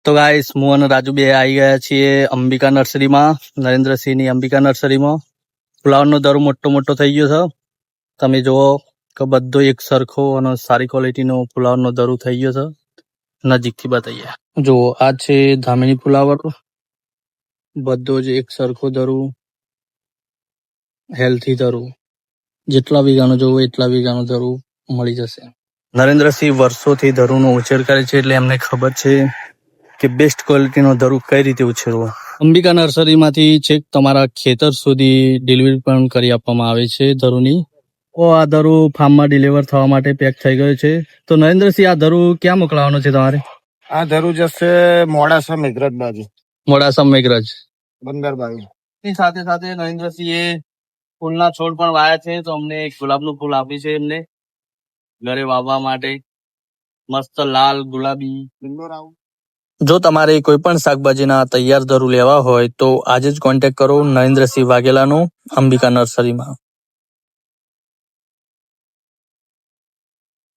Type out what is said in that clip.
તો ગાઈસ હું અને રાજુ બે આવી ગયા છીએ અંબિકા નર્સરીમાં, નરેન્દ્રસિંહની અંબિકા નર્સરીમાં. ફુલાવરનો દરો મોટો મોટો થઈ ગયો છે. તમે જુઓ કે બધો એક સરખો અને સારી ક્વોલિટીનો ફુલાવરનો દરો થઈ ગયો છે. નજીકથી બતાવીએ. જુઓ આ છે ધામીની ફુલાવર, બધો જ એક સરખો દરો, હેલ્થી દરો. જેટલા વીઘાનો જોવો એટલા વીઘાનો દરો મળી જશે. નરેન્દ્રસિંહ વર્ષોથી દરોનો ઉછેર કરે છે, એટલે એમને ખબર છે કે બેસ્ટ ક્વોલિટીનો દરો કઈ રીતે ઉછેરવો. અંબિકા નર્સરીમાંથી છેક તમારા ખેતર સુધી ડિલિવરી પણ કરી આપવામાં આવે છે દરોની. આ દરો ફાર્મમાં ડિલિવર થવા માટે પેક થઈ ગયો છે. તો નરેન્દ્રસિંહ, આ દરો ક્યાં મોકલાવાનો છે તમારે? આ ધરું જશે મોડાસા મેઘરજ બાજુ, મોડાસા મેઘરજ બંદર બાજુ. ની સાથે સાથે નરેન્દ્રસિંહે ફૂલના છોડ પણ વાયા છે, તો અમને એક ગુલાબનું ફૂલ આપ્યું છે એમને ઘરે વાવવા માટે. મસ્ત લાલ ગુલાબી. જો તમારે કોઈ પણ શાકભાજીના તૈયાર દરો લેવા હોય તો આજે જ કોન્ટેક્ટ કરો નરેન્દ્રસિંહ વાઘેલાનો અંબિકા નર્સરીમાં.